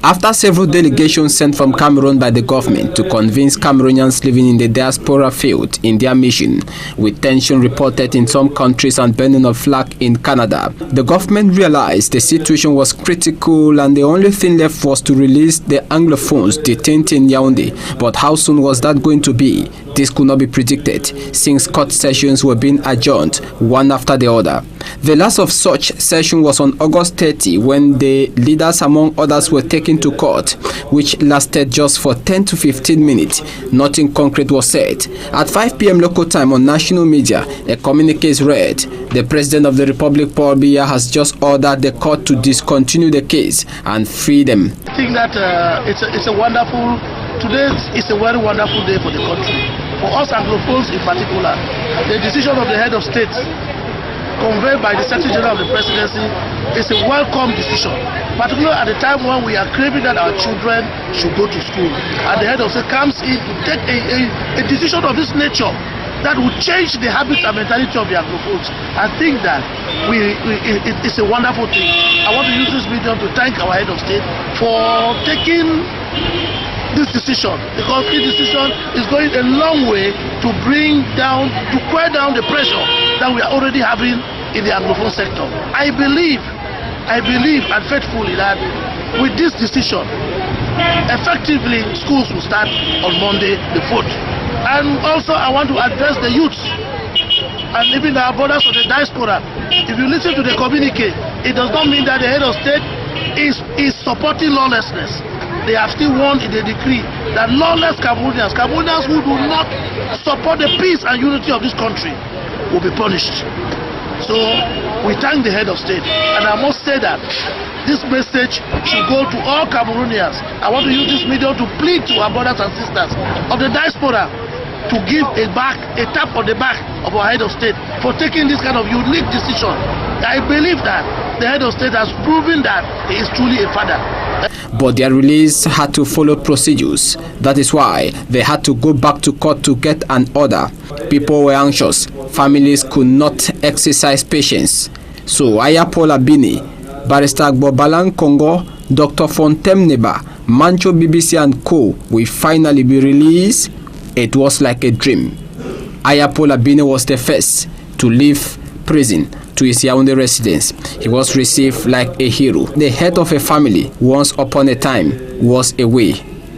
After several delegations sent from Cameroon by the government to convince Cameroonians living in the diaspora failed in their mission, with tension reported in some countries and burning of flag in Canada, the government realized the situation was critical and the only thing left was to release the Anglophones detained in Yaoundé. But how soon was that going to be? This could not be predicted, since court sessions were being adjourned one after the other. The last of such session was on August 30, when the leaders among others were taken to court, which lasted just for 10 to 15 minutes. Nothing concrete was said. At 5 p.m. local time on national media, a communique is read. The President of the Republic, Paul Biya, has just ordered the court to discontinue the case and free them. I think that today is a very wonderful day for the country. For us Anglophones in particular, the decision of the head of state conveyed by the Secretary General of the Presidency is a welcome decision, particularly at the time when we are craving that our children should go to school. And the head of state comes in to take a decision of this nature that will change the habits and mentality of the Anglophones. I think that it's a wonderful thing. I want to use this medium to thank our head of state for taking this decision, because this decision is going a long way to quell down the pressure that we are already having in the Anglophone sector. I believe and faithfully that with this decision, effectively schools will start on Monday the 4th. And also I want to address the youths and even our brothers of the diaspora. If you listen to the communique, it does not mean that the head of state is supporting lawlessness. They have still warned in the decree that lawless Cameroonians who do not support the peace and unity of this country will be punished. So we thank the head of state, and I must say that this message should go to all Cameroonians. I want to use this medium to plead to our brothers and sisters of the diaspora to give a tap on the back of our head of state for taking this kind of unique decision. I believe that the head of state has proven that he is truly a father. But their release had to follow procedures. That is why they had to go back to court to get an order. People were anxious. Families could not exercise patience. So Ayapola Bini, Barrister Agbobalan Congo, Dr. Fontemneba, Mancho BBC and Co. will finally be released. It was like a dream. Ayapola Bini was the first to leave prison to his Yaoundé residence. He was received like a hero. The head of a family, once upon a time, was away,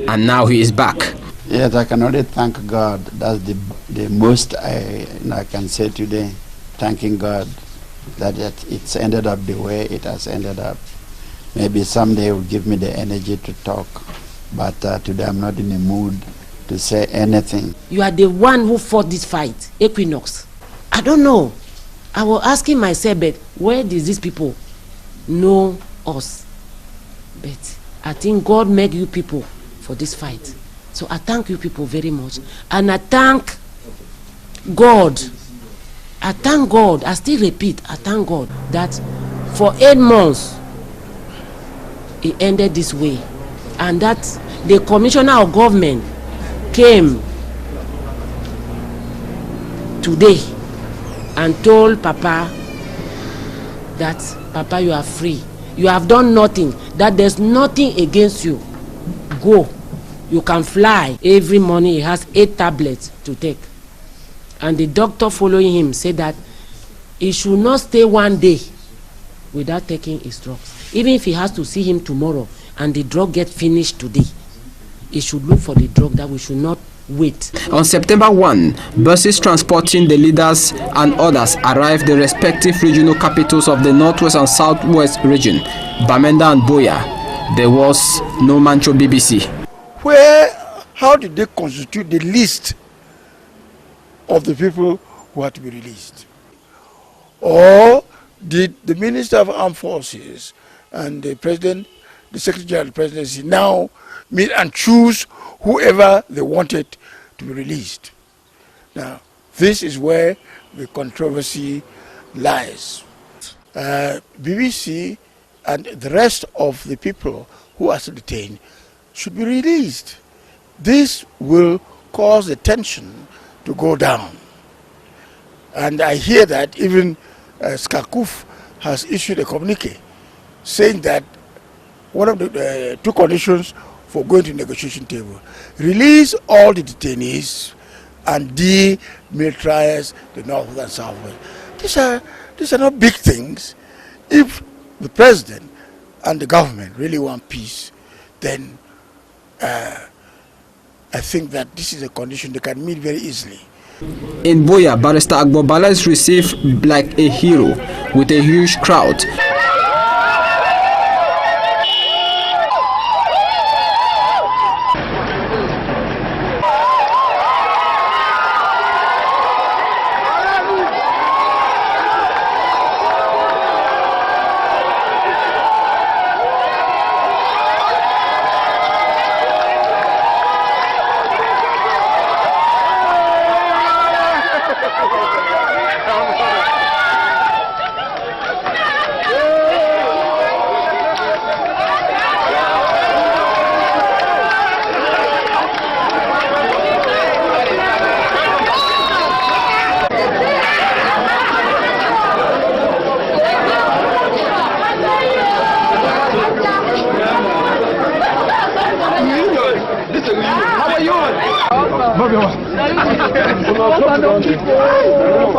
and now he is back. Yes, I can only thank God. That's the most I can say today. Thanking God that it's ended up the way it has ended up. Maybe someday it will give me the energy to talk, but today I'm not in the mood to say anything. You are the one who fought this fight, Equinox. I don't know. I was asking myself, but where did these people know us? But I think God made you people for this fight. So I thank you people very much. And I thank God. I thank God. I still repeat, I thank God that for 8 months it ended this way. And that the commissioner of government came today and told Papa that, Papa, you are free. You have done nothing. That there's nothing against you. Go. You can fly. Every morning he has 8 tablets to take. And the doctor following him said that he should not stay 1 day without taking his drugs. Even if he has to see him tomorrow and the drug gets finished today, he should look for the drug, that we should not wait. On September 1, buses transporting the leaders and others arrived the respective regional capitals of the Northwest and Southwest region, Bamenda and Boya. There was no Mancho BBC. How did they constitute the list of the people who had to be released? Or did the Minister of Armed Forces and the President, the Secretary General of the Presidency now meet and choose whoever they wanted to be released? Now, this is where the controversy lies. BBC and the rest of the people who are still detained should be released. This will cause the tension to go down. And I hear that even Skakuf has issued a communique saying that one of the two conditions for going to the negotiation table. Release all the detainees and demilitarize the North and Southwest. These are not big things. If the president and the government really want peace, then I think that this is a condition they can meet very easily. In Buea, Barrister Agbobala is received like a hero with a huge crowd.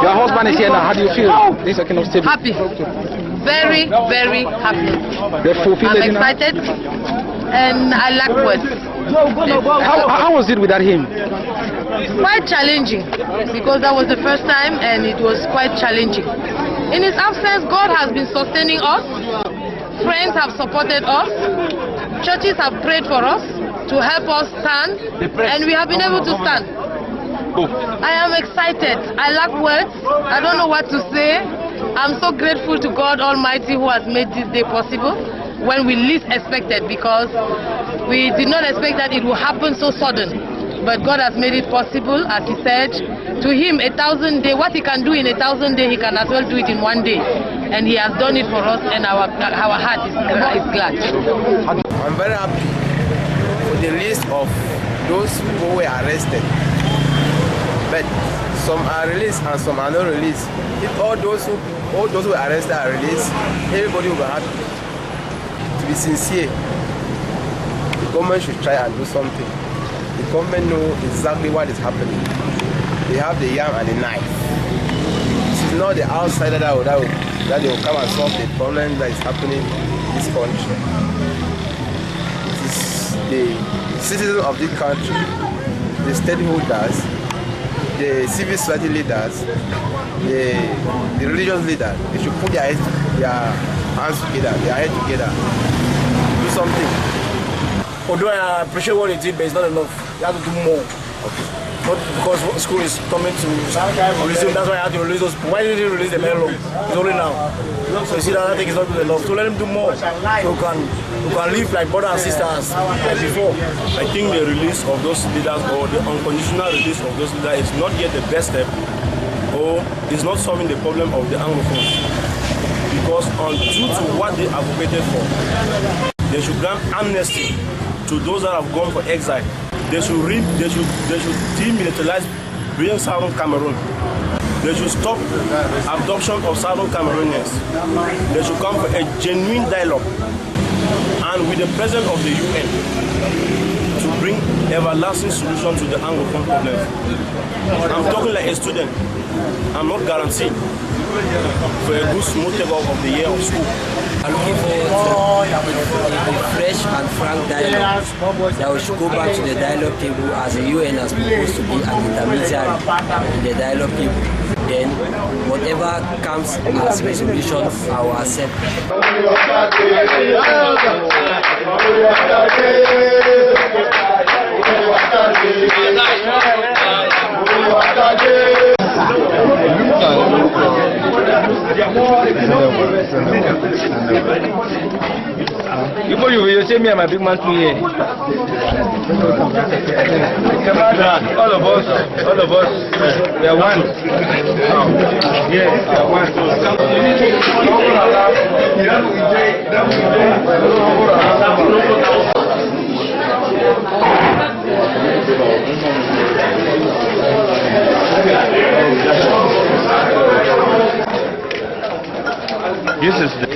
Your husband is here now. How do you feel? This kind of stable. Happy. Very, very happy. I'm excited and I lack words. How was it without him? Quite challenging because that was the first time and it was quite challenging. In his absence, God has been sustaining us. Friends have supported us. Churches have prayed for us to help us stand, and we have been able to stand. I am excited. I lack words. I don't know what to say. I'm so grateful to God Almighty who has made this day possible when we least expected, because we did not expect that it would happen so sudden. But God has made it possible. As he said, to him 1,000 days, what he can do in 1,000 days, he can as well do it in one day. And he has done it for us, and our heart is glad. I'm very happy for the list of those who were arrested. But some are released and some are not released. If all those who were arrested are released, everybody will be happy. To be sincere, the government should try and do something. The government knows exactly what is happening. They have the yam and the knife. It is not the outsider that will come and solve the problem that is happening in this country. It is the citizens of this country, the stakeholders, the civil society leaders, the religious leaders. They should put their hands together, their head together, do something. Although I appreciate what they did, but it's not enough. You have to do more. Okay. Not because school is coming to resume, that's why I had to release those. Why did he release them early? It's only now. So you see that I think it's not good enough. So let them do more. So we can live like brothers and sisters like before. I think the release of those leaders, or the unconditional release of those leaders, is not yet the best step, or is not solving the problem of the Anglophones. Because due to what they advocated for, they should grant amnesty to those that have gone for exile. They should demilitarize bring Southern Cameroon. They should stop adoption of Southern Cameroonians. They should come for a genuine dialogue, and with the president of the UN, to bring everlasting solution to the Anglophone problem. I'm talking like a student. I'm not guaranteed for a good smooth takeoff of the year of school. I'm looking forward to a fresh and frank dialogue that we should go back to the dialogue table as the UN has proposed to be an intermediary in the dialogue table. Then whatever comes as resolution, I will accept. Before you say me and my big man to here. All of us, we are one. Yeah, we are one. This is the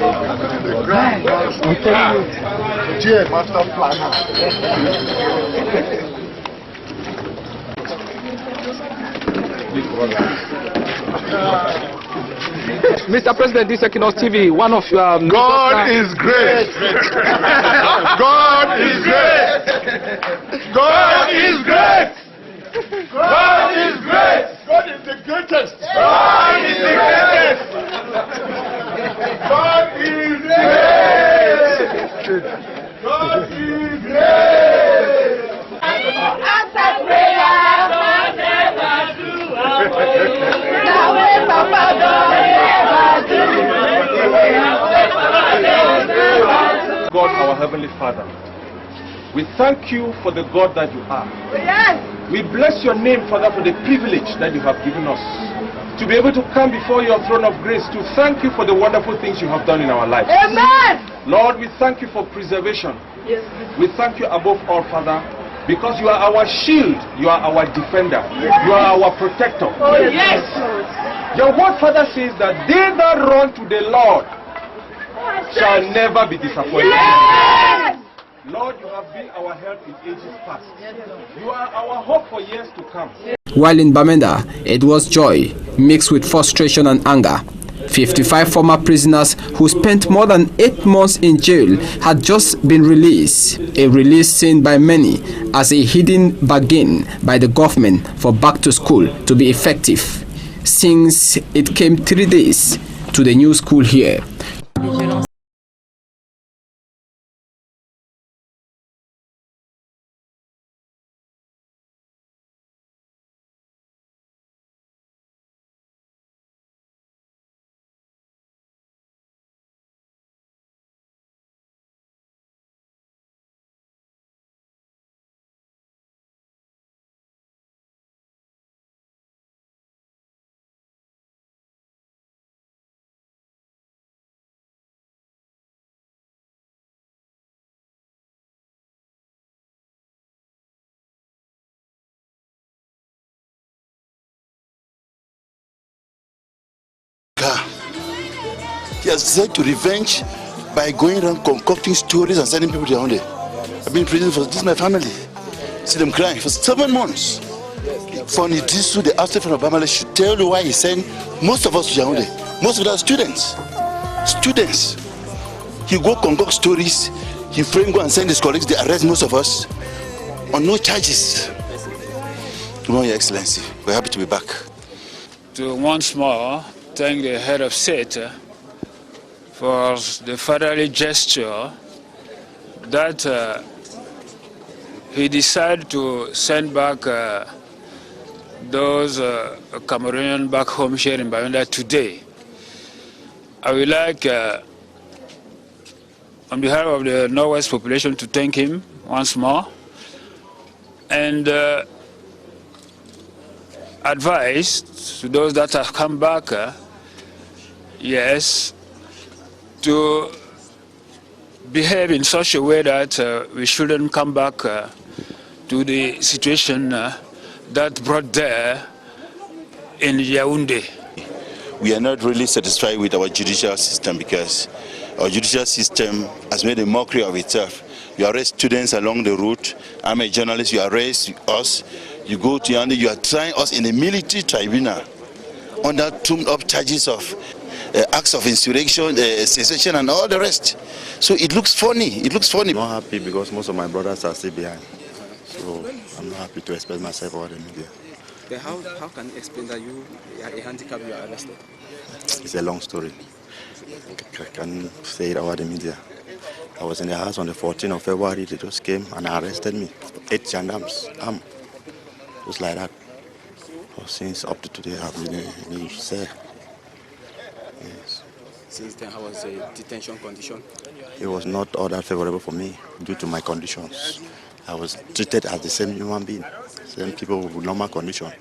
Master planner. Mr. President, this is Equinos TV. One of your... God is great. God is great. God is great. God is great. God is the greatest. God is the greatest. God is great. God is great. Answer prayer, God never do. Yahweh, Papa, God never do. God, our Heavenly Father, we thank you for the God that you are. Yes. We bless your name, Father, for the privilege that you have given us to be able to come before your throne of grace to thank you for the wonderful things you have done in our lives. Amen. Lord, we thank you for preservation. Yes. We thank you above all, Father, because you are our shield, you are our defender, you are our protector. Oh, yes. Your word, Father, says that they that run to the Lord shall never be disappointed. Yes. Lord, you have been our help in ages past. You are our hope for years to come. While in Bamenda, it was joy mixed with frustration and anger. 55 former prisoners who spent more than 8 months in jail had just been released, a release seen by many as a hidden bargain by the government for back to school to be effective, since it came 3 days to the new school here. He has decided to revenge by going around concocting stories and sending people to Yaoundé. I've been in prison for this, my family. See them crying for 7 months. For Nidisu, the outside from Obama, should tell you why he sent most of us to Yaoundé. Most of us are students. Students. He go concoct stories, he frame go and send his colleagues, they arrest most of us on no charges. Good morning, Your Excellency. We're happy to be back. To once more thank the head of state for the fatherly gesture that he decided to send back those Cameroonians back home here in Bamenda today. I would like, on behalf of the Northwest population, to thank him once more and advise to those that have come back, yes, to behave in such a way that we shouldn't come back to the situation that brought there in Yaoundé. We are not really satisfied with our judicial system because our judicial system has made a mockery of itself. You arrest students along the route. I'm a journalist, you arrest us. You go to Yaoundé, you are trying us in a military tribunal under tuned-up charges of acts of insurrection, secession, and all the rest. So it looks funny. It looks funny. I'm not happy because most of my brothers are still behind. So I'm not happy to express myself over the media. But how can you explain that you are a handicap, you are arrested? It's a long story. I can't say it over the media. I was in the house on the 14th of February. They just came and arrested me. 8 gendarmes. Just like that. Since up to today, I've been in cell. Yes. Since then, how was the detention condition? It was not all that favorable for me due to my conditions. I was treated as the same human being, same people with normal condition.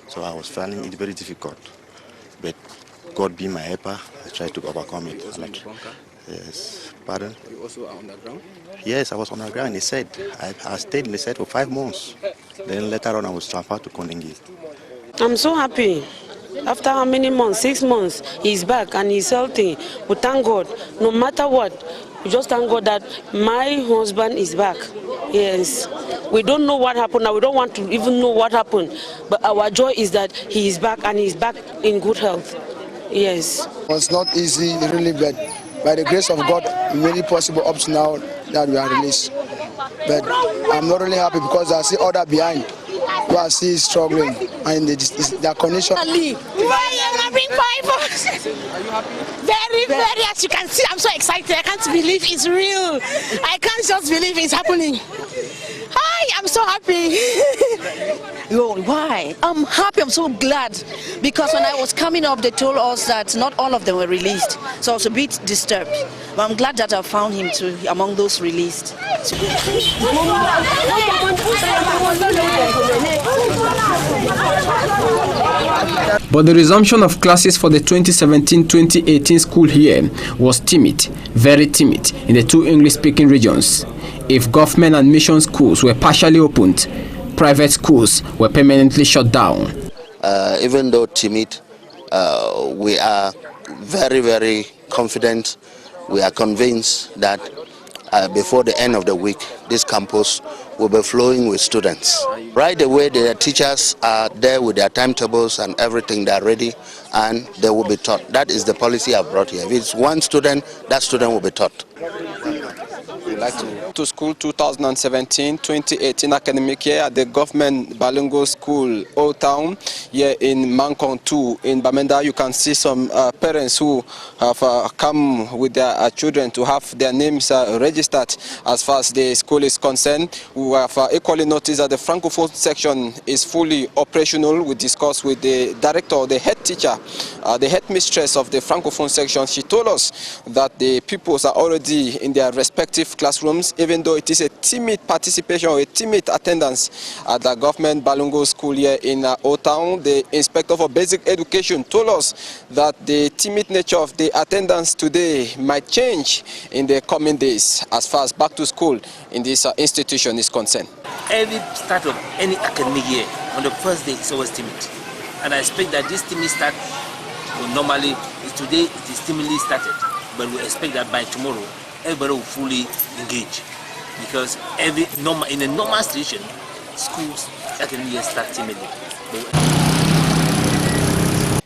So I was finding it very difficult. But God being my helper, I tried to overcome it. You also in the bunker? Yes. Pardon? You also are on the ground? Yes, I was on the ground. He said I stayed in the set for 5 months. Then later on, I was transferred to Kondengi. I'm so happy. After how many months? 6 months, he's back and he's healthy. We thank God. No matter what, We just thank God that my husband is back. Yes. We don't know what happened now. We don't want to even know what happened. But our joy is that he is back and he is back in good health. Yes. It's not easy, really, but by the grace of God, it made it possible up to now that we are released. But I'm not really happy because I see other behind who I see struggling and their condition. Are you happy? Very, very, as you can see, I'm so excited. I can't believe it's real. I can't just believe it's happening. Hi, I'm so happy. Yo, why? I'm happy, I'm so glad. Because when I was coming up, they told us that not all of them were released. So I was a bit disturbed. But I'm glad that I found him too, among those released. But the resumption of classes for the 2017-2018 school year was timid, very timid, in the two English-speaking regions. If government and mission schools were partially opened, private schools were permanently shut down. Even though timid, we are very, very confident. We are convinced that before the end of the week, this campus will be flowing with students. Right away, the teachers are there with their timetables and everything. They are ready and they will be taught. That is the policy I've brought here. If it's one student, that student will be taught. To school 2017-2018 academic year at the government bilingual school Old Town here in Mankong 2 in Bamenda. You can see some parents who have come with their children to have their names registered as far as the school is concerned. We have equally noticed that the Francophone section is fully operational. We discussed with the director, the head teacher, the headmistress of the Francophone section. She told us that the pupils are already in their respective classrooms, even though it is a timid participation or a timid attendance at the government bilingual school here in Old Town. The inspector for basic education told us that the timid nature of the attendance today might change in the coming days as far as back to school in this institution is concerned. Every start of any academic year, on the first day, it's always timid. And I expect that this timid start will normally, today it is timidly started, but we expect that by tomorrow, everybody will fully engage, because in a normal situation, schools academic year start timidly.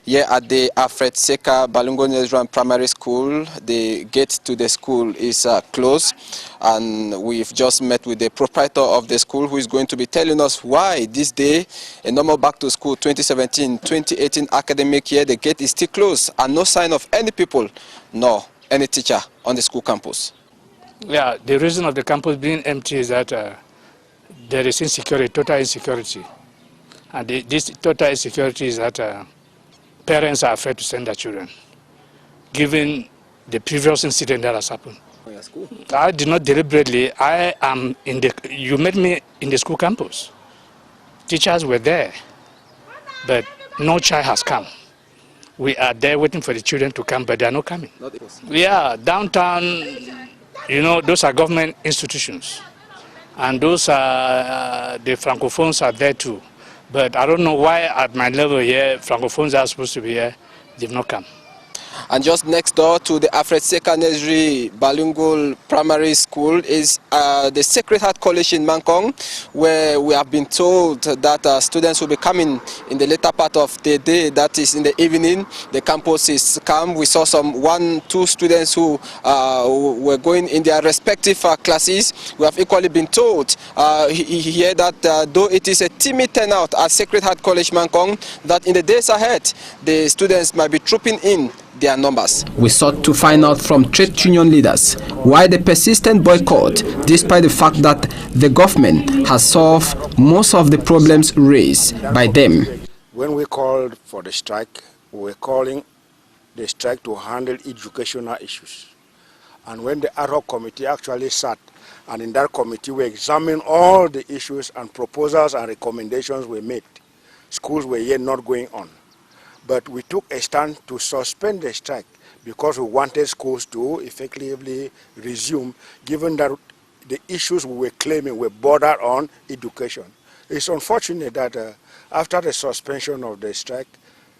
Here at the Alfred Seka Balungo Nursery Primary School, the gate to the school is closed, and we've just met with the proprietor of the school who is going to be telling us why this day, a normal back to school 2017-2018 academic year, the gate is still closed and no sign of any people nor any teacher on the school campus. Yeah, the reason of the campus being empty is that there is insecurity, total insecurity. And this total insecurity is that parents are afraid to send their children, given the previous incident that has happened. I did not deliberately. You met me in the school campus. Teachers were there, but no child has come. We are there waiting for the children to come, but they are not coming. Yeah, downtown, you know, those are government institutions. And those are, the Francophones are there too. But I don't know why at my level here, Francophones are supposed to be here, they've not come. And just next door to the Alfred Seka Nursery Bilingual Primary School is the Sacred Heart College in Mankong, where we have been told that students will be coming in the later part of the day, that is in the evening. The campus is calm. We saw some 1-2 students who were going in their respective classes. We have equally been told here that though it is a timid turnout at Sacred Heart College Mankong, that in the days ahead, the students might be trooping in their numbers. We sought to find out from trade union leaders why the persistent boycott, despite the fact that the government has solved most of the problems raised by them. When we called for the strike, we were calling the strike to handle educational issues. And when the ad hoc committee actually sat, and in that committee we examined all the issues and proposals and recommendations we made, schools were yet not going on. But we took a stand to suspend the strike because we wanted schools to effectively resume, given that the issues we were claiming were bordered on education. It's unfortunate that after the suspension of the strike,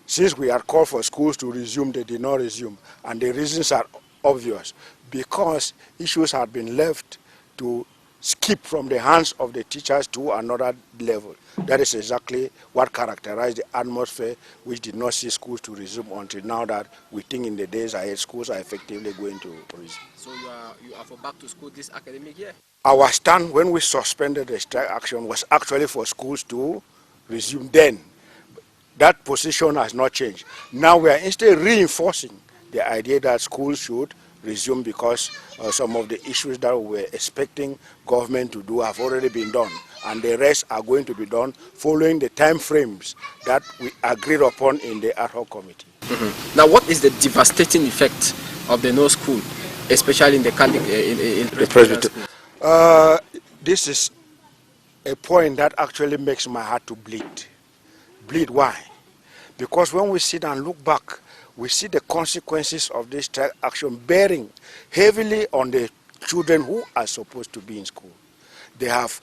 since we had called for schools to resume, they did not resume. And the reasons are obvious. because issues had been left to skip from the hands of the teachers to another level. That is exactly what characterized the atmosphere which did not see schools to resume until now that we think in the days ahead schools are effectively going to resume. So you are for back to school this academic year? Our stand when we suspended the strike action was actually for schools to resume then. That position has not changed. Now we are instead reinforcing the idea that schools should resume because some of the issues that we were expecting government to do have already been done, and the rest are going to be done following the time frames that we agreed upon in the ad hoc committee. Now, what is the devastating effect of the no school, especially in the Presbyterian school? This is a point that actually makes my heart to bleed. Bleed, why? Because when we sit and look back, we see the consequences of this strike action bearing heavily on the children who are supposed to be in school. They have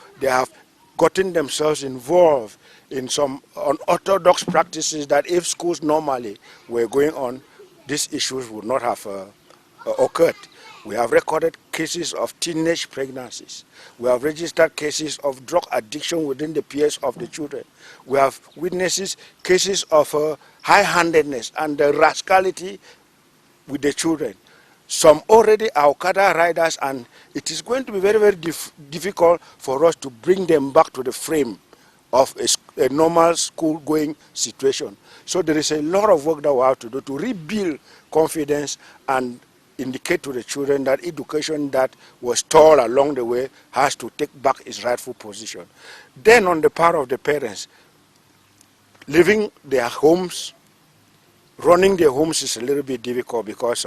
gotten themselves involved in some unorthodox practices that if schools normally were going on, these issues would not have occurred. We have recorded cases of teenage pregnancies. We have registered cases of drug addiction within the peers of the children. We have witnessed cases of high-handedness and rascality with the children. Some already are Okada riders, and it is going to be very, very difficult for us to bring them back to the frame of a normal school-going situation. So there is a lot of work that we have to do to rebuild confidence and indicate to the children that education that was stalled along the way has to take back its rightful position. Then on the part of the parents, leaving their homes, running their homes is a little bit difficult because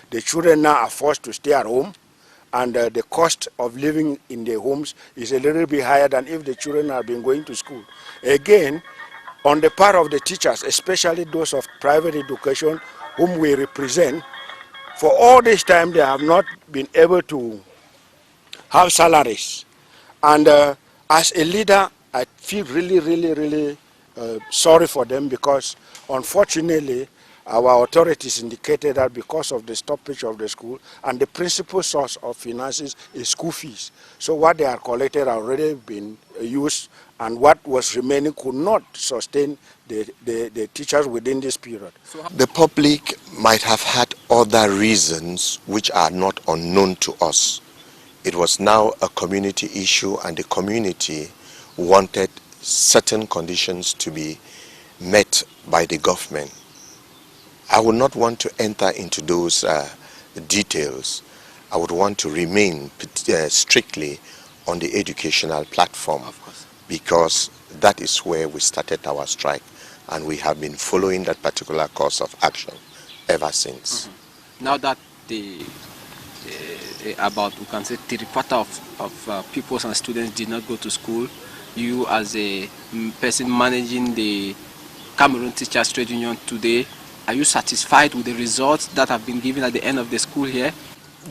the children now are forced to stay at home, and the cost of living in their homes is a little bit higher than if the children have been going to school. Again, on the part of the teachers, especially those of private education whom we represent, for all this time, they have not been able to have salaries. And as a leader, I feel really sorry for them because, unfortunately, our authorities indicated that because of the stoppage of the school and the principal source of finances is school fees. So what they are collected have already been used, and what was remaining could not sustain the teachers within this period. The public might have had other reasons which are not unknown to us. It was now a community issue, and the community wanted certain conditions to be met by the government. I would not want to enter into those details. I would want to remain strictly on the educational platform, because that is where we started our strike, and we have been following that particular course of action ever since. Now that about, we can say, 3/4 of pupils and students did not go to school, you as a person managing the Cameroon Teachers Trade Union today, are you satisfied with the results that have been given at the end of the school here?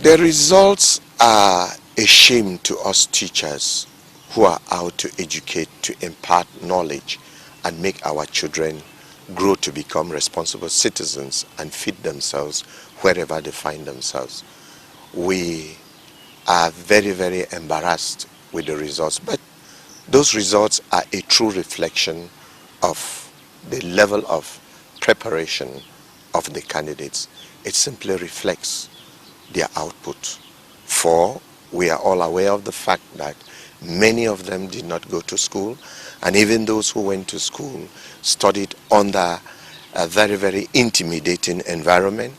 The results are a shame to us teachers who are out to educate, to impart knowledge and make our children grow to become responsible citizens and feed themselves wherever they find themselves. We are very embarrassed with the results, but those results are a true reflection of the level of preparation of the candidates. It simply reflects their output. For we are all aware of the fact that many of them did not go to school, and even those who went to school studied under a very intimidating environment.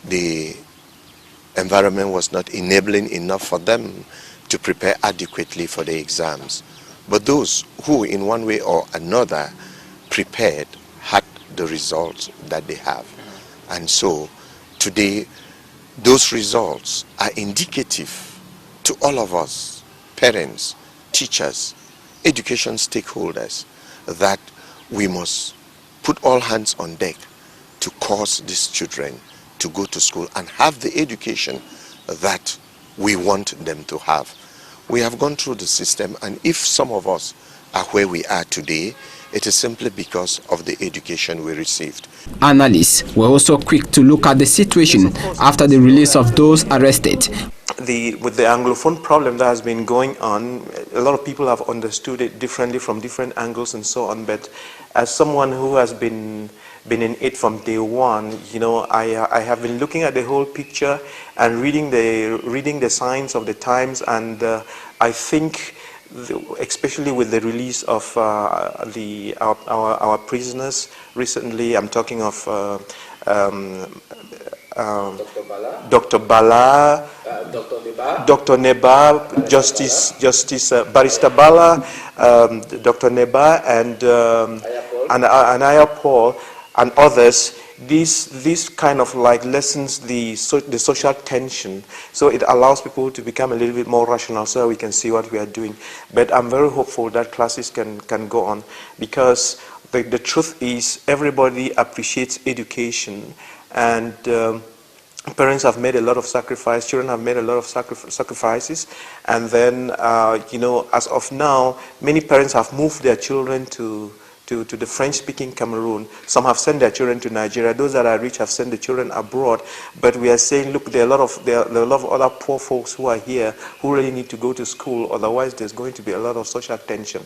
The environment was not enabling enough for them to prepare adequately for the exams. But those who in one way or another prepared had the results that they have. And so today those results are indicative to all of us, parents, teachers, education stakeholders, that we must put all hands on deck to cause these children to go to school and have the education that we want them to have. We have gone through the system, and if some of us are where we are today, It is simply because of the education we received. Analysts were also quick to look at the situation after the release of those arrested. With the Anglophone problem that has been going on, a lot of people have understood it differently from different angles and so on, but as someone who has been in it from day one, I have been looking at the whole picture and reading the signs of the times, and I think especially with the release of our prisoners recently, I'm talking of Dr. Bala, Dr. Neba, Justice Barrister Bala, Dr. Neba, and Ayapol, and others. This kind of like lessens the social tension, so it allows people to become a little bit more rational, so we can see what we are doing. But I'm very hopeful that classes can go on, because the truth is everybody appreciates education, and parents have made a lot of sacrifice, children have made a lot of sacrifices, and then as of now, many parents have moved their children to the French-speaking Cameroon. Some have sent their children to Nigeria. Those that are rich have sent the children abroad. But we are saying, look, there are a lot of other poor folks who are here who really need to go to school. Otherwise, there's going to be a lot of social tension.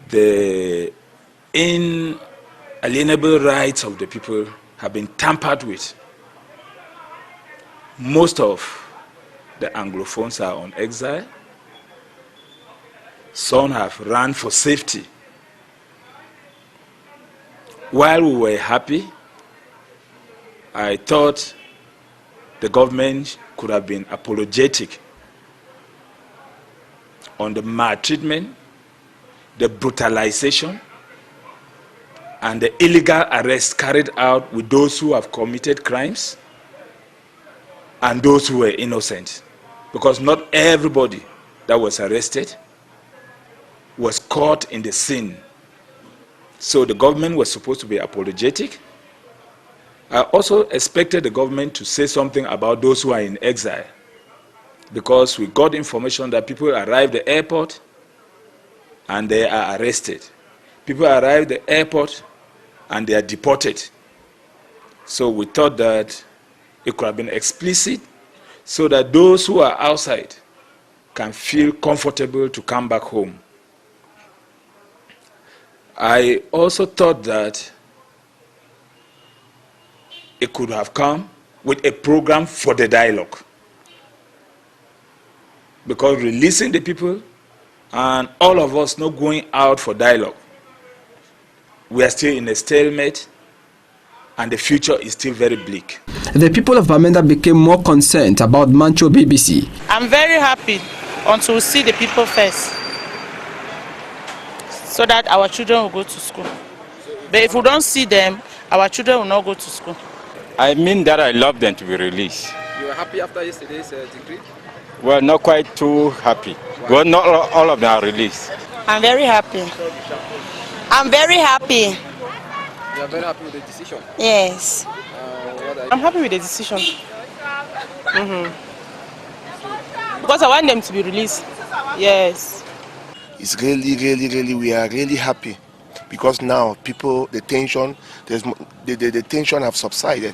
The inalienable rights of the people have been tampered with. Most of the Anglophones are on exile. Some have run for safety. While we were happy, I thought the government could have been apologetic on the maltreatment, the brutalization, and the illegal arrests carried out with those who have committed crimes and those who were innocent. Because not everybody that was arrested was caught in the sin. So the government was supposed to be apologetic. I also expected the government to say something about those who are in exile, because we got information that people arrive at the airport and they are arrested. People arrive at the airport and they are deported. So we thought that it could have been explicit so that those who are outside can feel comfortable to come back home. I also thought that it could have come with a program for the dialogue, because releasing the people and all of us not going out for dialogue, we are still in a stalemate and the future is still very bleak. The people of Bamenda became more concerned about Mancho BBC. I'm very happy until we see the people first, so that our children will go to school. But if we don't see them, our children will not go to school. I mean that I love them to be released. You were happy after yesterday's decree? Well, not quite too happy. Why? Well, not all of them are released. I'm very happy. I'm very happy. You are very happy with the decision? Yes. I'm happy with the decision. Because I want them to be released. Yes. It's really, we are really happy, because now people, the tension have subsided.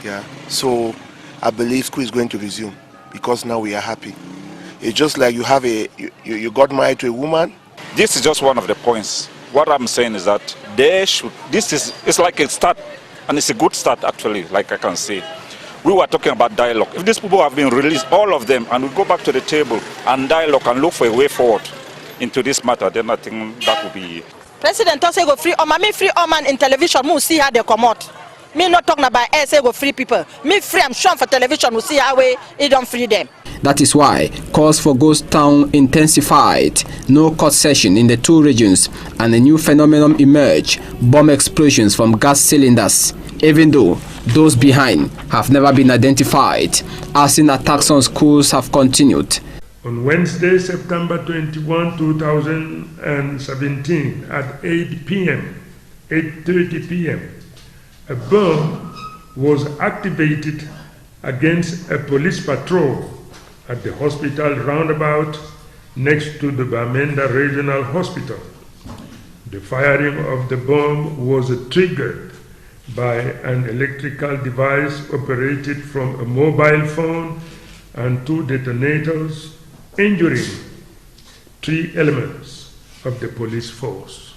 Yeah. So I believe school is going to resume, because now we are happy. It's just like you have you got married to a woman. This is just one of the points. What I'm saying is that it's like a start, and it's a good start actually, like I can say. We were talking about dialogue. If these people have been released, all of them, and we go back to the table and dialogue and look for a way forward into this matter, then I think that will be. President also go free Oman. Me free Oman in television. We see how they come out. Me not talking about say go free people. Me free. I'm sure for television. We see how it don't free them. That is why calls for ghost town intensified. No court session in the two regions, and a new phenomenon emerged: bomb explosions from gas cylinders. Even though those behind have never been identified, arson attacks on schools have continued. On Wednesday, September 21, 2017, at 8:30 p.m., a bomb was activated against a police patrol at the hospital roundabout next to the Bamenda Regional Hospital. The firing of the bomb was triggered by an electrical device operated from a mobile phone and 2 detonators, injuring 3 elements of the police force.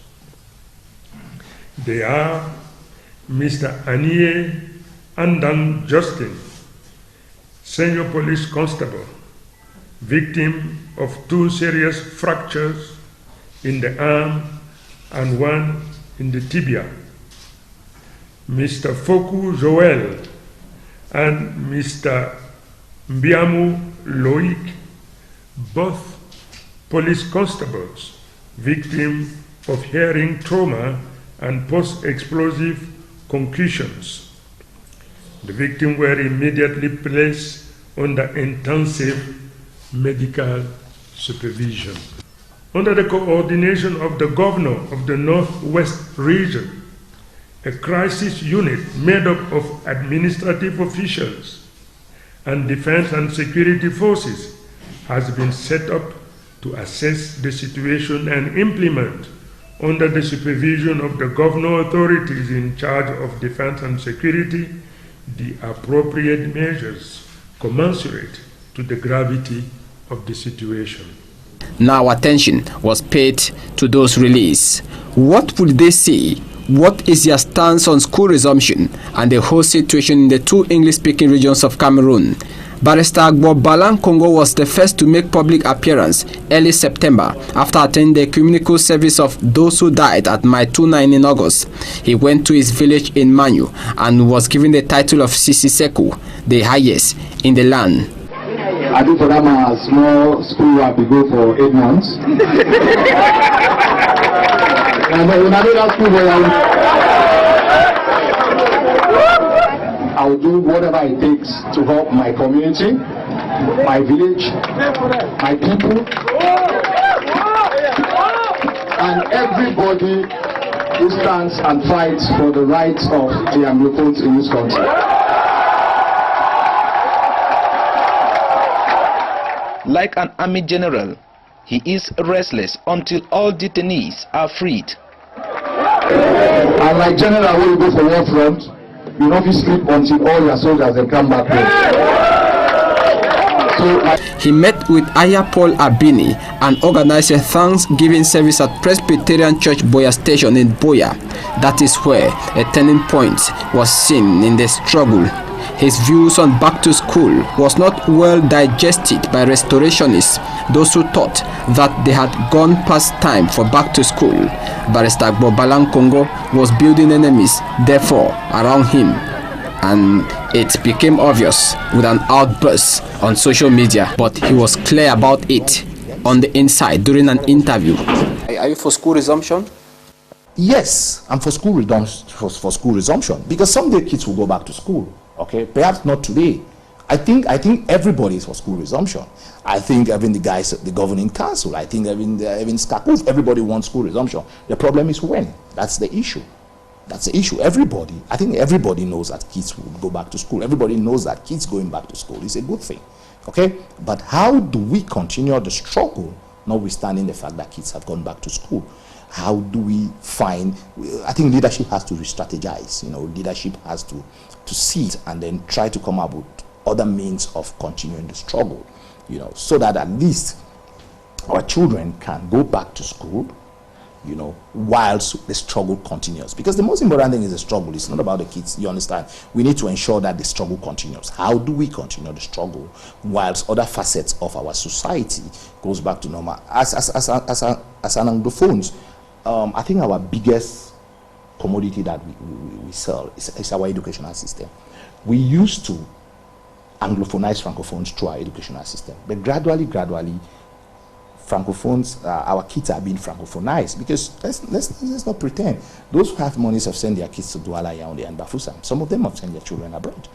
They are Mr. Anie Andan Justin, Senior Police Constable, victim of 2 serious fractures in the arm and 1 in the tibia. Mr. Foku Joel and Mr. Mbiamu Loic, both police constables, victim of hearing trauma and post-explosive concussions. The victims were immediately placed under intensive medical supervision. Under the coordination of the governor of the Northwest region, a crisis unit made up of administrative officials and defense and security forces has been set up to assess the situation and implement, under the supervision of the governor authorities in charge of defense and security, the appropriate measures commensurate to the gravity of the situation. Now attention was paid to those released. What will they say? What is their stance on school resumption and the whole situation in the 2 English-speaking regions of Cameroon? Barrister Agbo Congo was the first to make public appearance early September after attending the ecumenical service of those who died at Mai 29 in August. He went to his village in Manyu and was given the title of Sisi Seku, the highest in the land. I think for them a small school where we go for 8 months. And when I do that school I will do whatever it takes to help my community, my village, my people, and everybody who stands and fights for the rights of the Anglophones in this country. Like an army general, he is restless until all detainees are freed. And like general will go for war front, you know, you sleep until all your soldiers they come back home. He met with Aya Paul Abini and organized a Thanksgiving service at Presbyterian Church Boya Station in Boya. That is where a turning point was seen in the struggle. His views on back to school was not well digested by restorationists, those who thought that they had gone past time for back to school. Barrister Agbo Congo was building enemies, therefore, around him, and it became obvious with an outburst on social media, but he was clear about it on the inside during an interview. Are you for school resumption? Yes, I'm for school resumption, because someday kids will go back to school. Okay, perhaps not today. I think everybody is for school resumption. I think even the guys at the governing council, I think even Skakuf, everybody wants school resumption. The problem is when. That's the issue. That's the issue. Everybody, I think everybody knows that kids will go back to school. Everybody knows that kids going back to school is a good thing. Okay, but how do we continue the struggle, notwithstanding the fact that kids have gone back to school? How do we find, I think leadership has to re-strategize, you know, leadership has to see it and then try to come up with other means of continuing the struggle, you know, so that at least our children can go back to school, you know, whilst the struggle continues. Because the most important thing is the struggle. It's not about the kids, you understand? We need to ensure that the struggle continues. How do we continue the struggle whilst other facets of our society goes back to normal? As an Anglophones, I think our biggest commodity that we sell is our educational system. We used to Anglophonize Francophones through our educational system, but gradually, Francophones, our kids are being Francophonized, because let's not pretend. Those who have money have sent their kids to Douala, Yaoundé and Bafoussam. Some of them have sent their children abroad.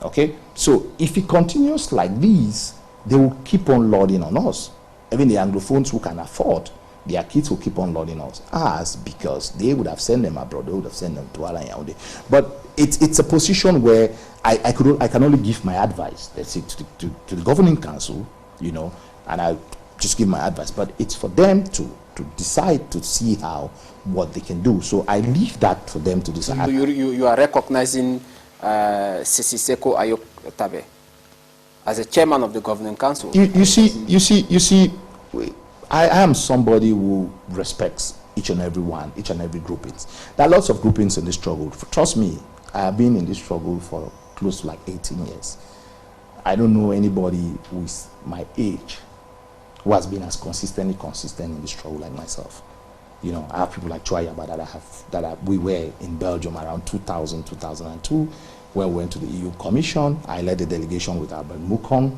Okay, so if it continues like this, they will keep on loading on us. Even the Anglophones who can afford, their kids will keep on loading us because they would have sent them abroad, they would have sent them to Douala, Yaoundé. But it's a position where I can only give my advice, let's say, to the governing council, you know, and I just give my advice. But it's for them to decide, to see what they can do. So I leave that for them to decide. You are recognizing Siseko Ayok Tabe as a chairman of the governing council. You see, I am somebody who respects each and every groupings. There are lots of groupings in this struggle. Trust me, I have been in this struggle for close to like 18 years. I don't know anybody who is my age who has been as consistent in this struggle like myself. You know, I have people like Chwayaba we were in Belgium around 2000, 2002, where we went to the EU Commission. I led a delegation with Albert Mukong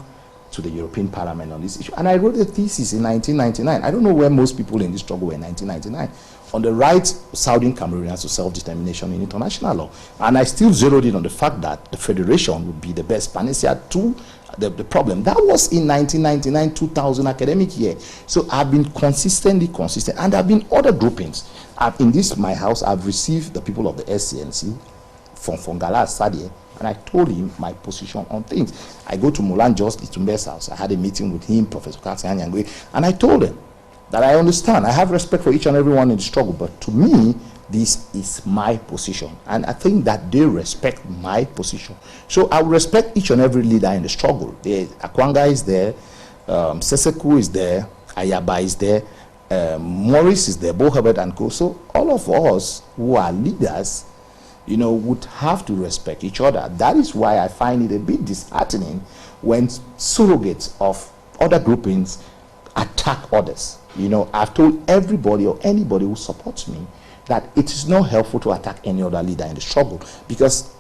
to the European Parliament on this issue. And I wrote a thesis in 1999. I don't know where most people in this struggle were in 1999, on the right of Southern Cameroonians to self-determination in international law. And I still zeroed in on the fact that the federation would be the best panacea to the problem. That was in 1999-2000 academic year. So I've been consistent, and there have been other groupings. In my house, I've received the people of the SCNC from Fongala Sadie, and I told him my position on things. I go to Mulan Just Itumbe's house. I had a meeting with him, Professor Katsi Anyangwe, and I told him that I understand, I have respect for each and everyone in the struggle, but to me, this is my position. And I think that they respect my position. So I respect each and every leader in the struggle. Akwanga is there, Seseku is there, Ayaba is there, Morris is there, Bo Herbert and Co. So all of us who are leaders, you know, would have to respect each other. That is why I find it a bit disheartening when surrogates of other groupings attack others. You know, I've told everybody or anybody who supports me that it is not helpful to attack any other leader in the struggle, because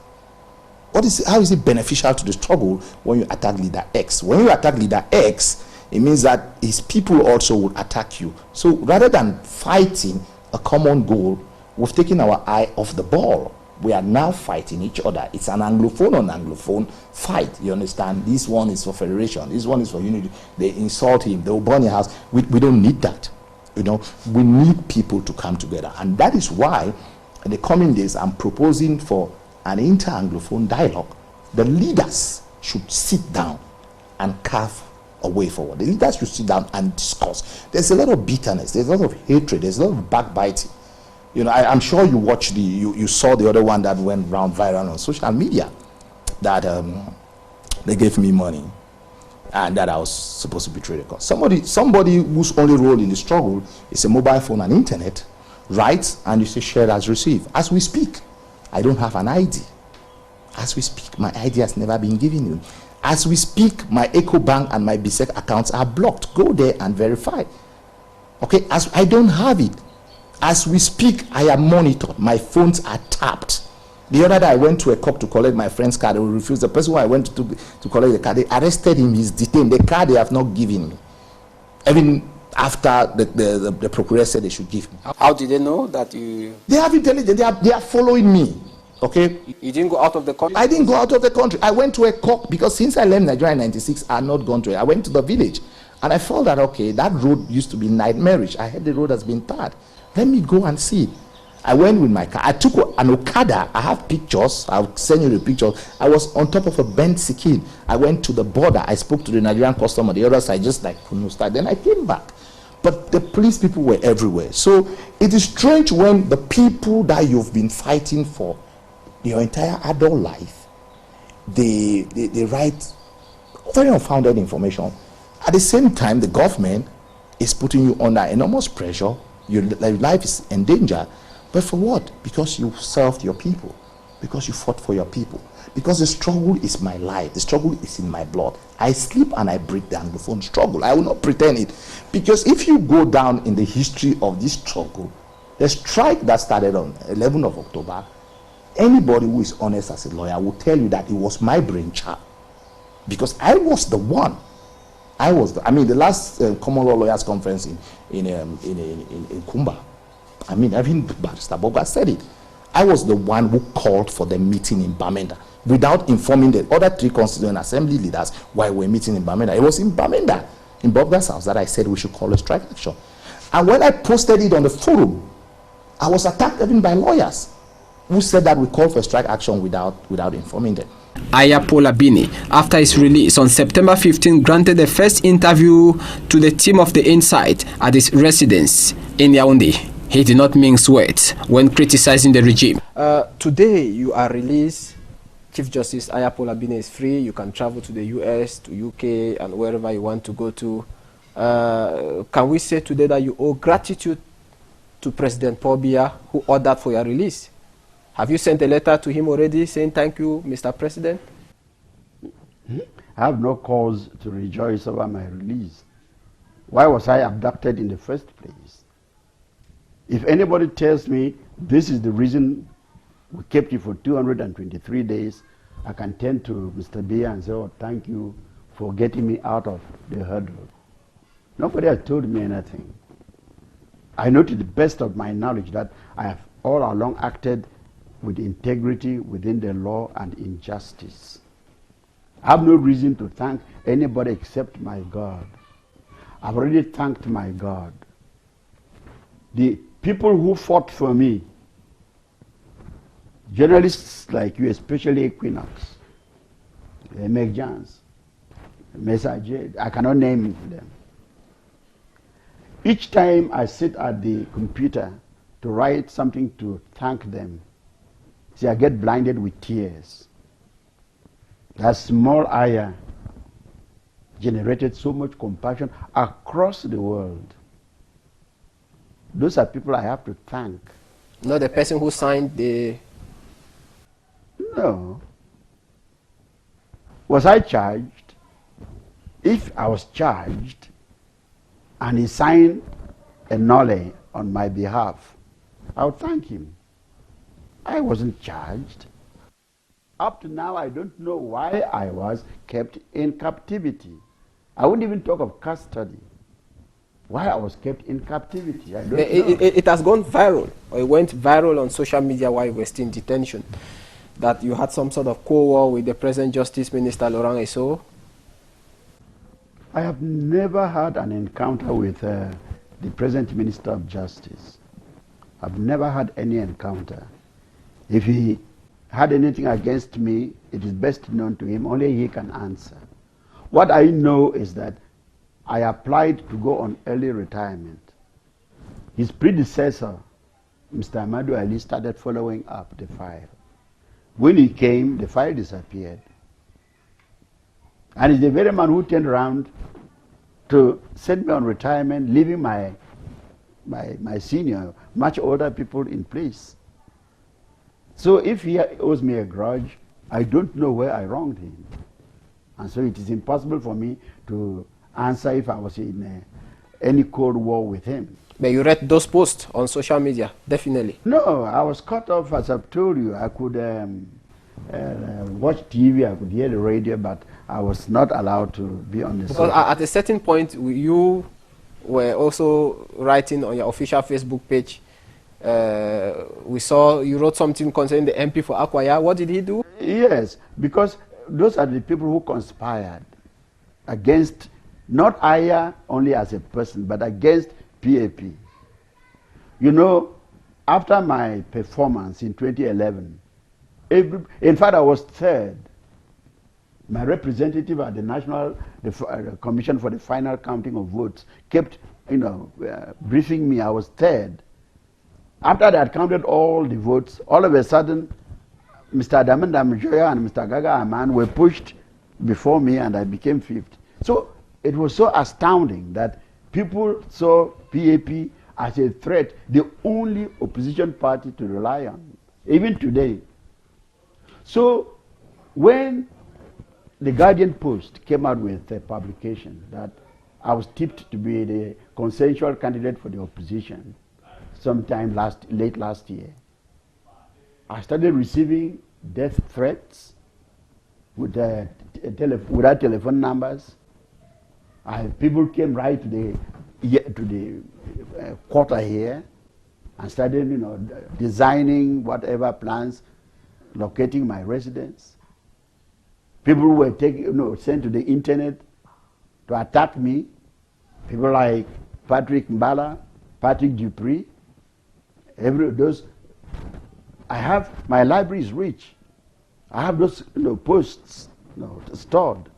how is it beneficial to the struggle when you attack leader X? When you attack leader X, it means that his people also will attack you. So rather than fighting a common goal, we've taken our eye off the ball. We are now fighting each other. It's an Anglophone on Anglophone fight. You understand? This one is for federation. This one is for unity. They insult him. They will burn your house. We don't need that. You know, we need people to come together. And that is why in the coming days, I'm proposing for an inter-Anglophone dialogue. The leaders should sit down and carve a way forward. The leaders should sit down and discuss. There's a lot of bitterness. There's a lot of hatred. There's a lot of backbiting. You know, I'm sure you watched you saw the other one that went round viral on social media, that they gave me money and that I was supposed to betray the cause. Somebody whose only role in the struggle is a mobile phone and internet writes and you say shared as received. As we speak, I don't have an ID. As we speak, my ID has never been given you. As we speak, my EcoBank and my BSEC accounts are blocked. Go there and verify. Okay, as I don't have it. As we speak, I am monitored. My phones are tapped. The other day, I went to a cop to collect my friend's car. They refused. The person who I went to collect the car, they arrested him. He's detained. The car they have not given me. Even after the procurator said they should give me. How did they know that you... They have intelligence. They are following me. Okay? You didn't go out of the country? I didn't go out of the country. I went to a cop because since I left Nigeria in 96, I had not gone to it. I went to the village. And I felt that, okay, that road used to be nightmarish. I heard the road has been tarred. Let me go and see. I went with my car. I took an Okada. I have pictures. I'll send you the pictures. I was on top of a bent sikin. I went to the border. I spoke to the Nigerian customer. The other side, just like Kunusta. Then I came back. But the police people were everywhere. So it is strange when the people that you've been fighting for your entire adult life, they write very unfounded information. At the same time, the government is putting you under enormous pressure. Your life is in danger. But for what? Because you served your people. Because you fought for your people. Because the struggle is my life. The struggle is in my blood. I sleep and I break the Anglophone struggle. I will not pretend it. Because if you go down in the history of this struggle, the strike that started on 11th of October, anybody who is honest as a lawyer will tell you that it was my brainchild. Because I was the one. The last common law lawyers conference in Kumba, even Barrister Boga said it. I was the one who called for the meeting in Bamenda without informing the other 3 constituent assembly leaders why we're meeting in Bamenda. It was in Bamenda, in Boga's house, that I said we should call a strike action. And when I posted it on the forum, I was attacked even by lawyers. Who said that we called for strike action without informing them? Ayapola Bini, after his release on September 15, granted the first interview to the team of The Insight at his residence in Yaoundé. He did not mince words when criticizing the regime. Today, you are released. Chief Justice Ayapola Bini is free. You can travel to the US, to UK, and wherever you want to go to. Can we say today that you owe gratitude to President Paul Biya, who ordered for your release? Have you sent a letter to him already saying thank you, Mr. President? I have no cause to rejoice over my release. Why was I abducted in the first place? If anybody tells me this is the reason we kept you for 223 days, I can turn to Mr. Biya and say, oh, thank you for getting me out of the hurdle. Nobody has told me anything. I know to the best of my knowledge that I have all along acted with integrity within the law and in justice. I have no reason to thank anybody except my God. I've already thanked my God. The people who fought for me, journalists like you, especially Equinox, Meg Jans, Messager, I cannot name them. Each time I sit at the computer to write something to thank them, see, I get blinded with tears. That small ayah generated so much compassion across the world. Those are people I have to thank. Not the person who signed the... No. Was I charged? If I was charged and he signed a nolle on my behalf, I would thank him. I wasn't charged. Up to now, I don't know why I was kept in captivity. I wouldn't even talk of custody. Why I was kept in captivity, I don't know. It has gone viral, or it went viral on social media while you were still in detention, that you had some sort of co-war with the present Justice Minister, Laurent Esso. I have never had an encounter with the present Minister of Justice. I've never had any encounter. If he had anything against me, it is best known to him. Only he can answer. What I know is that I applied to go on early retirement. His predecessor, Mr. Amadou Ali, started following up the file. When he came, the file disappeared. And he's the very man who turned around to send me on retirement, leaving my senior, much older people in place. So if he owes me a grudge, I don't know where I wronged him. And so it is impossible for me to answer if I was in any cold war with him. But you read those posts on social media, definitely. No, I was cut off, as I've told you. I could watch TV, I could hear the radio, but I was not allowed to be on the Because at a certain point, you were also writing on your official Facebook page. We saw you wrote something concerning the MP for Akwaya. What did he do? Yes, because those are the people who conspired against, not Aya only as a person, but against PAP. You know, after my performance in 2011, in fact, I was third. My representative at the National Commission for the Final Counting of Votes kept, briefing me. I was third. After they had counted all the votes, all of a sudden, Mr. Damanda Mjoya and Mr. Gaga Aman were pushed before me, and I became fifth. So it was so astounding that people saw PAP as a threat, the only opposition party to rely on, even today. So when the Guardian Post came out with a publication that I was tipped to be the consensual candidate for the opposition sometime late last year, I started receiving death threats without telephone numbers. People came right to the quarter here and started, designing whatever plans, locating my residence. People were sent to the internet to attack me. People like Patrick Mbala, Patrick Dupree, my library is rich. I have those posts stored.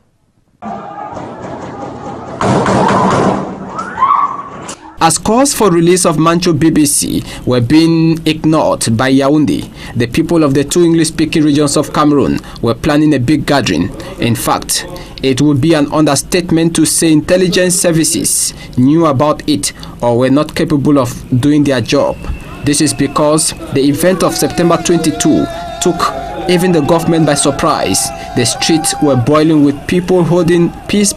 As calls for release of Mancho BBC were being ignored by Yaoundé, the people of the two English-speaking regions of Cameroon were planning a big gathering. In fact, it would be an understatement to say intelligence services knew about it or were not capable of doing their job. This is because the event of September 22 took even the government by surprise. The streets were boiling with people holding peace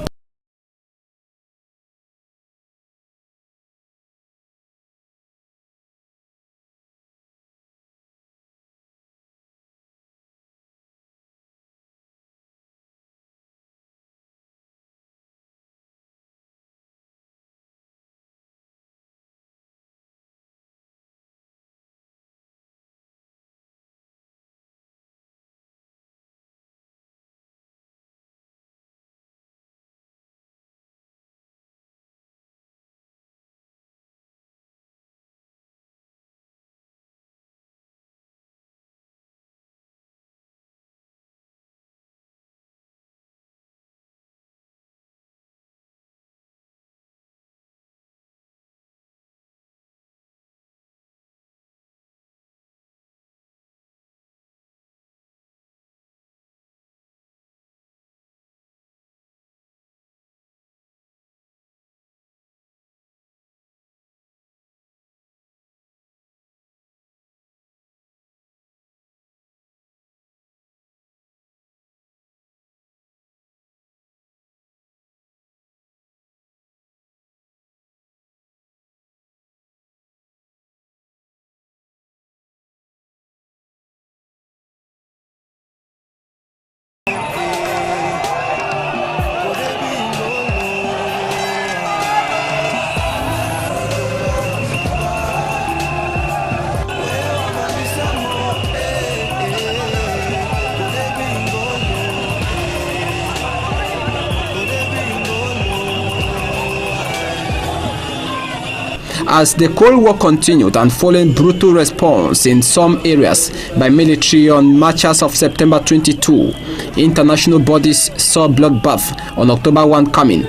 as the Cold War continued and following brutal response in some areas by military on marches of September 22, international bodies saw bloodbath on October 1 coming,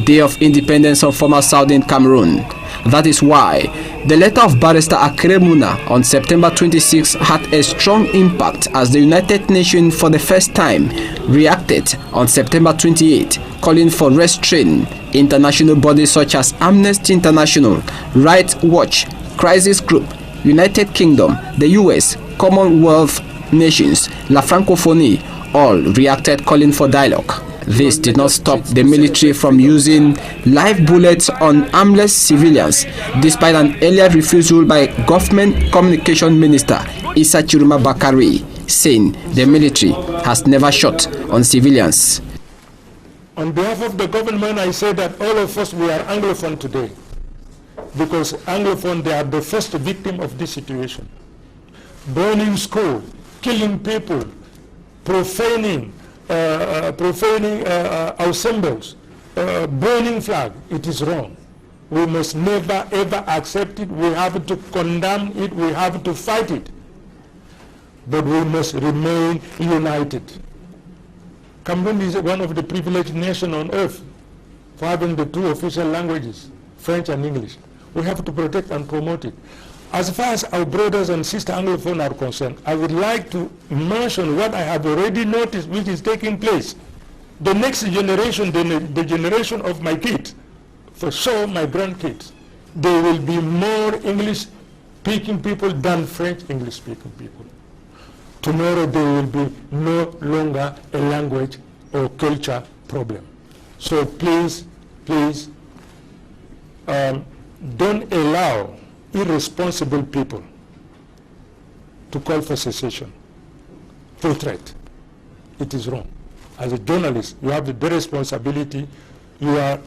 Day of Independence of former Southern Cameroon. That is why the letter of Barrister Akere Muna on September 26 had a strong impact as the United Nations for the first time reacted on September 28, calling for restraining international bodies such as Amnesty International, Rights Watch, Crisis Group, United Kingdom, the US, Commonwealth nations, La Francophonie, all reacted calling for dialogue. This did not stop the military from using live bullets on armless civilians, despite an earlier refusal by Government Communication Minister Issa Chiruma Bakari, saying the military has never shot on civilians. On behalf of the government, I say that all of us, we are Anglophone today, because Anglophone, they are the first victim of this situation. Burning school, killing people, profaning our symbols, burning flag. It is wrong. We must never ever accept it. We have to condemn it. We have to fight it. But we must remain united. Cameroon is one of the privileged nations on earth for having the two official languages, French and English. We have to protect and promote it. As far as our brothers and sisters Anglophone are concerned, I would like to mention what I have already noticed, which is taking place. The next generation, the generation of my kids, for sure my grandkids, they will be more English-speaking people than French English-speaking people. Tomorrow there will be no longer a language or culture problem. So please, please, don't allow irresponsible people to call for secession, full threat. It is wrong. As a journalist, you have the responsibility. You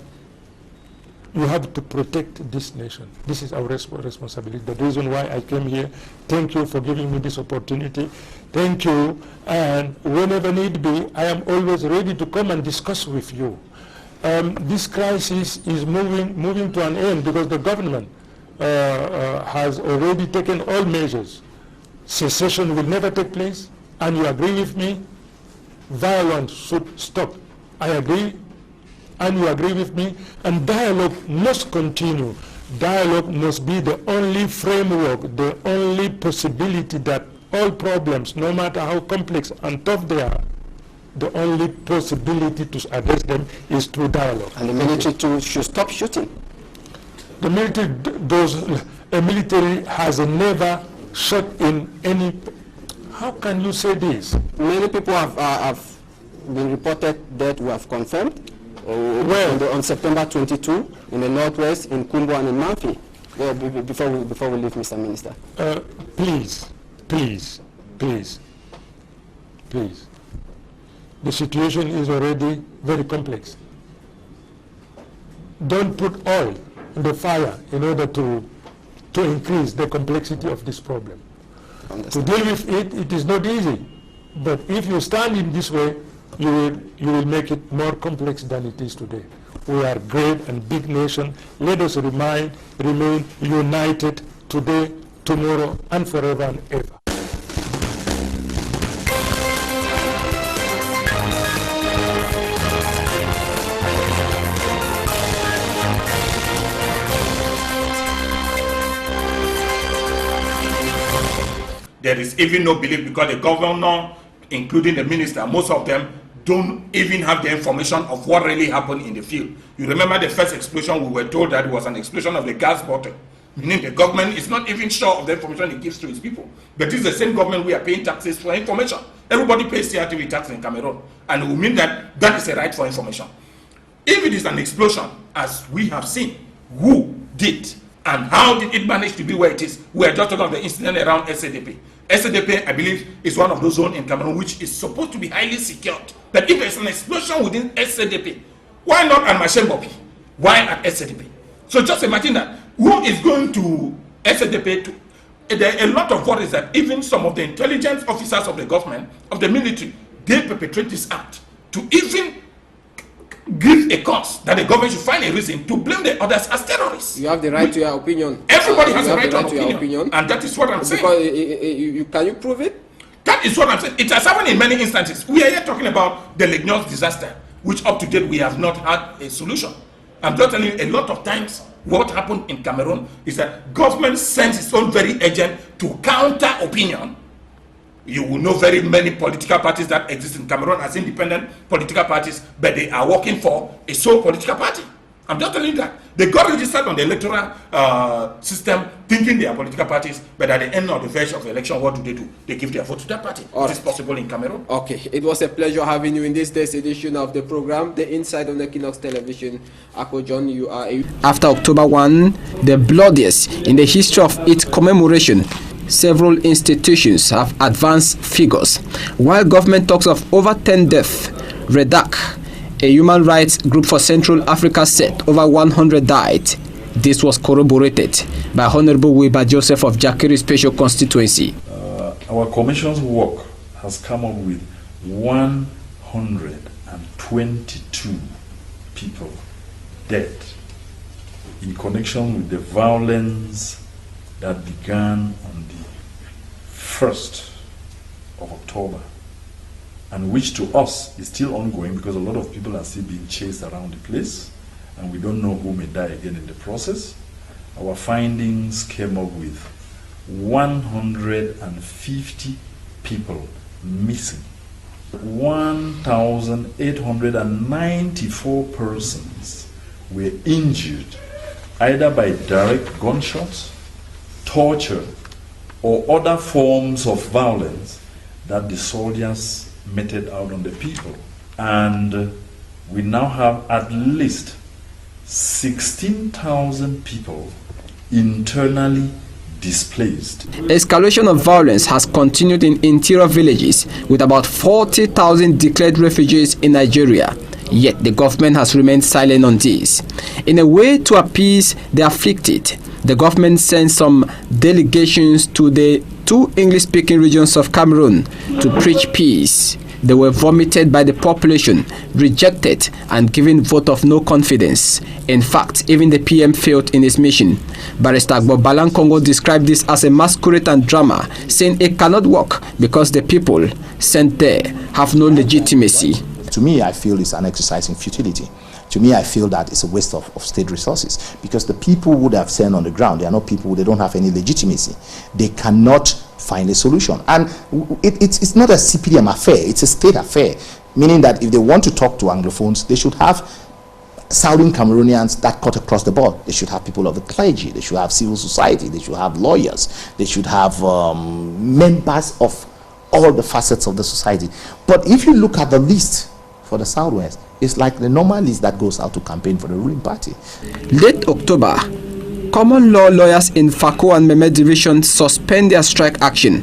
have to protect this nation. This is our responsibility. The reason why I came here. Thank you for giving me this opportunity. Thank you. And whenever need be, I am always ready to come and discuss with you. This crisis is moving to an end because the government has already taken all measures secession will never take place, and you agree with me, violence should stop. I agree, and you agree with me, and dialogue must continue. Dialogue must be the only framework, the only possibility that all problems, no matter how complex and tough they are, the only possibility to address them is through dialogue. And the military too should stop shooting. The military a military has never shot in any. How can you say this? Many people have been reported dead. We have confirmed. On September 22 in the northwest, in Kumbo and in Manfi. Well, before we leave, Mr. Minister. Please. The situation is already very complex. Don't put oil in the fire in order to increase the complexity of this problem. To deal with it, it is not easy. But if you stand in this way, you will make it more complex than it is today. We are a great and big nation. Let us remain united today, tomorrow, and forever and ever. There is even no belief because the governor, including the minister, most of them don't even have the information of what really happened in the field. You remember the first explosion, we were told that it was an explosion of the gas bottle. Meaning the government is not even sure of the information it gives to its people. But this is the same government we are paying taxes for information. Everybody pays CRTV tax in Cameroon. And it will mean that that is a right for information. If it is an explosion, as we have seen, who did and how did it manage to be where it is? We are just talking about the incident around SADP. SADP, I believe, is one of those zones in Cameroon which is supposed to be highly secured. But if there's an explosion within SADP, why not at Mashembopi? Why at SADP? So just imagine that. Who is going to SADP? There are a lot of worries that even some of the intelligence officers of the government, of the military, they perpetrate this act to even give a cause that the government should find a reason to blame the others as terrorists. You have the right to your opinion. Everybody has the right to your opinion. And that is what I'm saying. Because can you prove it? That is what I'm saying. It has happened in many instances. We are here talking about the Lignos disaster, which up to date we have not had a solution. I'm just telling you, a lot of times what happened in Cameroon is that government sends its own very agent to counter opinion. You will know very many political parties that exist in Cameroon as independent political parties, but they are working for a sole political party. I'm just telling you that. They got registered on the electoral system thinking they are political parties, but at the end of the verge of the election, what do? They give their vote to that party. It is possible in Cameroon. Okay, it was a pleasure having you in this day's edition of the program, The Inside on Equinox Television. Akko John, you are After October 1, the bloodiest in the history of its commemoration, several institutions have advanced figures. While government talks of over 10 deaths, REDAC, a human rights group for Central Africa, said over 100 died. This was corroborated by Honorable Weber Joseph of Jakiri Special Constituency. Our commission's work has come up with 122 people dead in connection with the violence that began on the 1st of October, and which to us is still ongoing because a lot of people are still being chased around the place and we don't know who may die again in the process. Our findings came up with 150 people missing, 1,894 persons were injured either by direct gunshots, torture, or other forms of violence that the soldiers meted out on the people. And we now have at least 16,000 people internally displaced. Escalation of violence has continued in interior villages with about 40,000 declared refugees in Nigeria. Yet the government has remained silent on this. In a way to appease the afflicted, the government sent some delegations to the two English-speaking regions of Cameroon to preach peace. they were vomited by the population, rejected, and given vote of no confidence. In fact, even the PM failed in his mission. Barrister Agbobalan Congo described this as a masquerade and drama, saying it cannot work because the people sent there have no legitimacy. To me, I feel it's an exercise in futility. To me, I feel that it's a waste of state resources, because the people who they have sent on the ground, they are not people, they don't have any legitimacy. They cannot find a solution. And it's not a CPDM affair, it's a state affair, meaning that if they want to talk to Anglophones, they should have Southern Cameroonians that cut across the board. They should have people of the clergy, they should have civil society, they should have lawyers, they should have members of all the facets of the society. But if you look at the list for the Southwest, it's like the normal list that goes out to campaign for the ruling party. Late October, common law lawyers in Fako and Meme division suspend their strike action.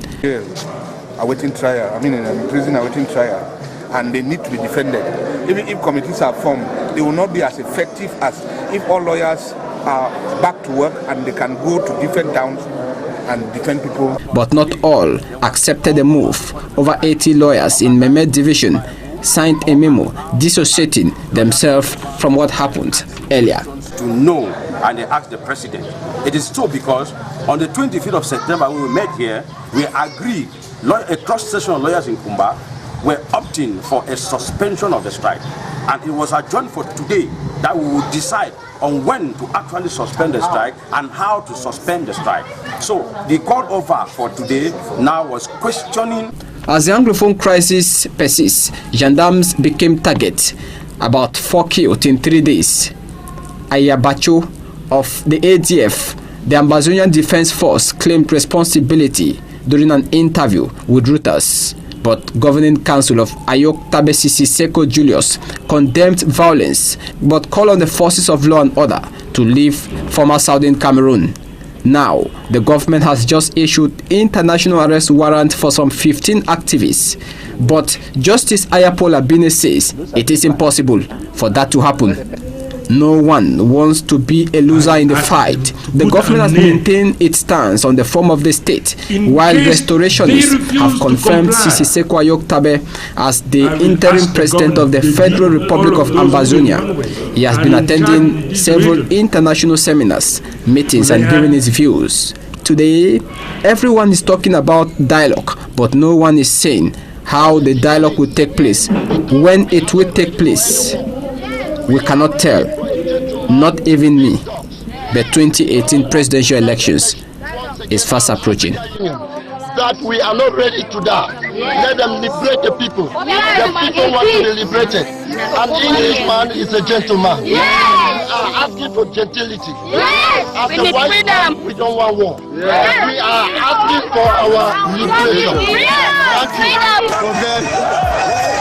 Awaiting trial, in prison awaiting trial, and they need to be defended. Even if committees are formed, they will not be as effective as if all lawyers are back to work and they can go to different towns and defend people. But not all accepted the move. Over 80 lawyers in Meme division signed a memo dissociating themselves from what happened earlier. To know, and they asked the president. It is so because on the 25th of September when we met here, we agreed, a cross-section of lawyers in Kumba were opting for a suspension of the strike. And it was adjourned for today that we would decide on when to actually suspend the strike and how to suspend the strike. So the call over for today now was questioning. As the Anglophone crisis persists, gendarmes became target. About 4 killed in 3 days. Ayabacho of the ADF, the Amazonian Defense Force, claimed responsibility during an interview with Reuters. But Governing Council of Ayok Tabe Seko Julius condemned violence, but called on the forces of law and order to leave former Southern Cameroon. Now, the government has just issued international arrest warrant for some 15 activists. But Justice Ayapola Bine says it is impossible for that to happen. No one wants to be a loser in the fight. The government has maintained its stance on the form of the state, while restorationists have confirmed Seko Ayok Tabe as the interim president of the Federal Republic of Amazonia. He has been attending several international seminars, meetings, and giving his views. Today, everyone is talking about dialogue, but no one is saying how the dialogue will take place, when it will take place. We cannot tell, not even me. The 2018 presidential elections is fast approaching. That we are not ready to die. Let them liberate the people. The people want to be liberated. An Englishman is a gentleman. We are asking for gentility. As a white man, we don't want war. We are asking for our liberation. Thank you.